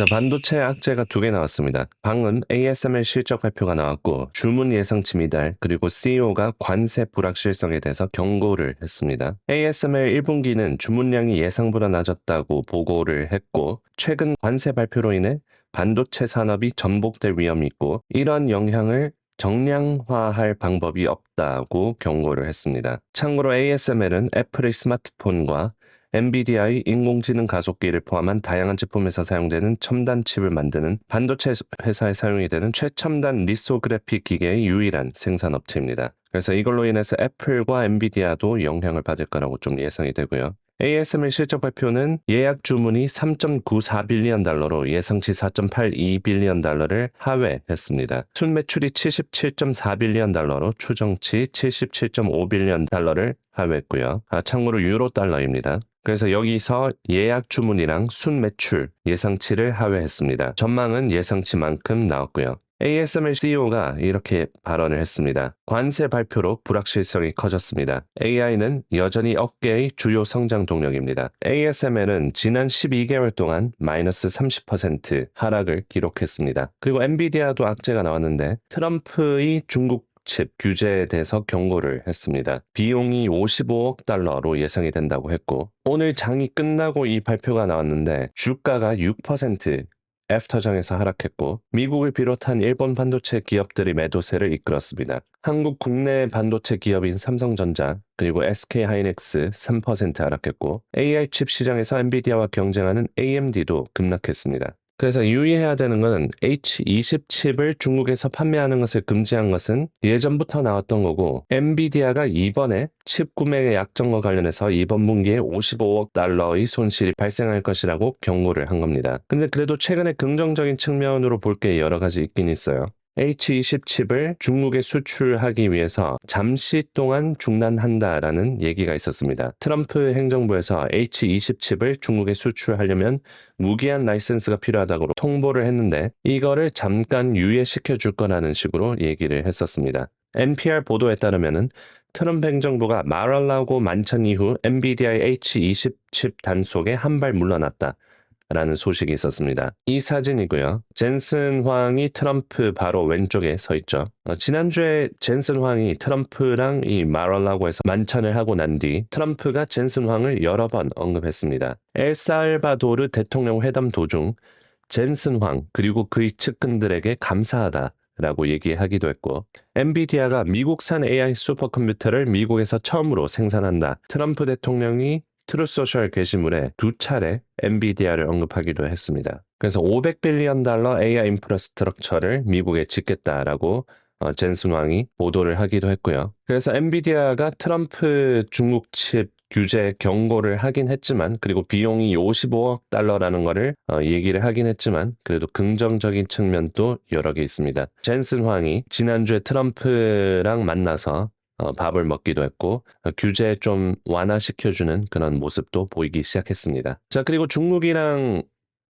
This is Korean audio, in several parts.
자, 반도체 악재가 두 개 나왔습니다. 방금 ASML 실적 발표가 나왔고 주문 예상치 미달 그리고 CEO가 관세 불확실성에 대해서 경고를 했습니다. ASML 1분기는 주문량이 예상보다 낮았다고 보고를 했고 최근 관세 발표로 인해 반도체 산업이 전복될 위험이 있고 이런 영향을 정량화할 방법이 없다고 경고를 했습니다. 참고로 ASML은 애플의 스마트폰과 엔비디아의 인공지능 가속기를 포함한 다양한 제품에서 사용되는 첨단 칩을 만드는 반도체 회사에 사용이 되는 최첨단 리소그래픽 기계의 유일한 생산업체입니다. 그래서 이걸로 인해서 애플과 엔비디아도 영향을 받을 거라고 좀 예상이 되고요. ASML 실적 발표는 예약 주문이 3.94빌리언 달러로 예상치 4.82빌리언 달러를 하회했습니다. 순매출이 77.4빌리언 달러로 추정치 77.5빌리언 달러를 하회했고요. 참고로 유로 달러입니다. 그래서 여기서 예약 주문이랑 순매출 예상치를 하회했습니다. 전망은 예상치만큼 나왔고요. ASML CEO가 이렇게 발언을 했습니다. 관세 발표로 불확실성이 커졌습니다. AI는 여전히 업계의 주요 성장 동력입니다. ASML은 지난 12개월 동안 마이너스 30% 하락을 기록했습니다. 그리고 엔비디아도 악재가 나왔는데 트럼프의 중국 칩 규제에 대해서 경고를 했습니다. 비용이 55억 달러로 예상이 된다고 했고 오늘 장이 끝나고 이 발표가 나왔는데 주가가 6% 애프터장에서 하락했고 미국을 비롯한 일본 반도체 기업들이 매도세를 이끌었습니다. 한국 국내 반도체 기업인 삼성전자 그리고 SK하이닉스 3% 하락했고 AI 칩 시장에서 엔비디아와 경쟁하는 AMD도 급락했습니다. 그래서 유의해야 되는 것은 H20 칩을 중국에서 판매하는 것을 금지한 것은 예전부터 나왔던 거고 엔비디아가 이번에 칩 구매 약정과 관련해서 이번 분기에 55억 달러의 손실이 발생할 것이라고 경고를 한 겁니다. 근데 그래도 최근에 긍정적인 측면으로 볼 게 여러 가지 있긴 있어요. H20 칩을 중국에 수출하기 위해서 잠시 동안 중단한다라는 얘기가 있었습니다. 트럼프 행정부에서 H20 칩을 중국에 수출하려면 무기한 라이센스가 필요하다고 통보를 했는데 이거를 잠깐 유예시켜 줄 거라는 식으로 얘기를 했었습니다. NPR 보도에 따르면은 트럼프 행정부가 마랄라고 만찬 이후 엔비디아의 H20 칩 단속에 한 발 물러났다. 라는 소식이 있었습니다. 이 사진이고요. 젠슨 황이 트럼프 바로 왼쪽에 서 있죠. 지난주에 젠슨 황이 트럼프랑 이 마랄라고에서 만찬을 하고 난 뒤 트럼프가 젠슨 황을 여러 번 언급했습니다. 엘살바도르 대통령 회담 도중 젠슨 황 그리고 그의 측근들에게 감사하다. 라고 얘기하기도 했고 엔비디아가 미국산 AI 슈퍼컴퓨터를 미국에서 처음으로 생산한다. 트럼프 대통령이 트루소셜 게시물에 두 차례 엔비디아를 언급하기도 했습니다. 그래서 500빌리언 달러 AI 인프라스트럭처를 미국에 짓겠다라고 젠슨 왕이 보도를 하기도 했고요. 그래서 엔비디아가 트럼프 중국 칩 규제 경고를 하긴 했지만 그리고 비용이 55억 달러라는 거를 얘기를 하긴 했지만 그래도 긍정적인 측면도 여러 개 있습니다. 젠슨 황이 지난주에 트럼프랑 만나서 밥을 먹기도 했고 규제 좀 완화시켜주는 그런 모습도 보이기 시작했습니다. 자, 그리고 중국이랑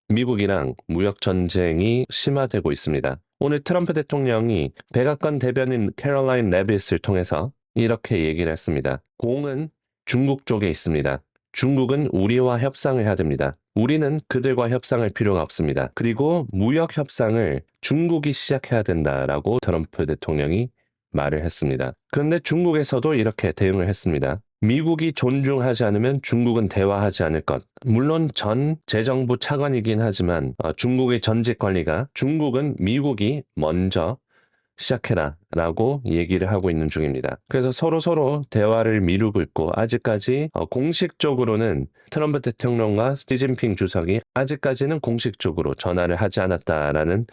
미국이랑 무역 전쟁이 심화되고 있습니다. 오늘 트럼프 대통령이 백악관 대변인 캐롤라인 레빗을 통해서 이렇게 얘기를 했습니다. 공은 중국 쪽에 있습니다. 중국은 우리와 협상을 해야 됩니다. 우리는 그들과 협상할 필요가 없습니다. 그리고 무역 협상을 중국이 시작해야 된다라고 트럼프 대통령이 말을 했습니다. 그런데 중국에서도 이렇게 대응을 했습니다. 미국이 존중하지 않으면 중국은 대화하지 않을 것. 물론 전 재정부 차관이긴 하지만 중국의 전직 관리가 중국은 미국이 먼저 시작해라 라고 얘기를 하고 있는 중입니다. 그래서 서로 대화를 미루고 있고 아직까지 공식적으로는 트럼프 대통령과 시진핑 주석이 아직까지는 공식적으로 전화를 하지 않았다라는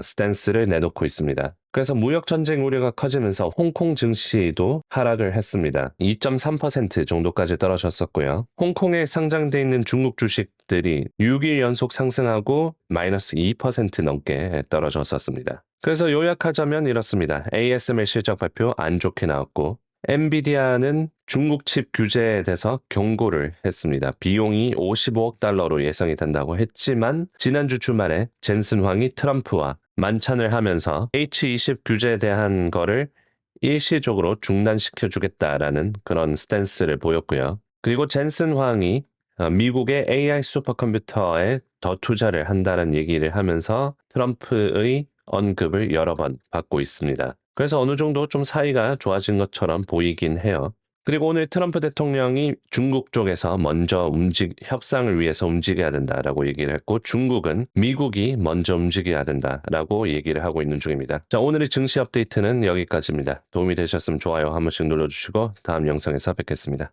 스탠스를 내놓고 있습니다. 그래서 무역 전쟁 우려가 커지면서 홍콩 증시도 하락을 했습니다. 2.3% 정도까지 떨어졌었고요. 홍콩에 상장돼 있는 중국 주식들이 6일 연속 상승하고 마이너스 2% 넘게 떨어졌었습니다. 그래서 요약하자면 이렇습니다. ASML 실적 발표 안 좋게 나왔고 엔비디아는 중국 칩 규제에 대해서 경고를 했습니다. 비용이 55억 달러로 예상이 된다고 했지만 지난주 주말에 젠슨 황이 트럼프와 만찬을 하면서 H20 규제에 대한 거를 일시적으로 중단시켜 주겠다라는 그런 스탠스를 보였고요. 그리고 젠슨 황이 미국의 AI 슈퍼컴퓨터에 더 투자를 한다는 얘기를 하면서 트럼프의 언급을 여러 번 받고 있습니다. 그래서 어느 정도 좀 사이가 좋아진 것처럼 보이긴 해요. 그리고 오늘 트럼프 대통령이 중국 쪽에서 먼저 협상을 위해서 움직여야 된다라고 얘기를 했고, 중국은 미국이 먼저 움직여야 된다라고 얘기를 하고 있는 중입니다. 자, 오늘의 증시 업데이트는 여기까지입니다. 도움이 되셨으면 좋아요 한 번씩 눌러주시고 다음 영상에서 뵙겠습니다.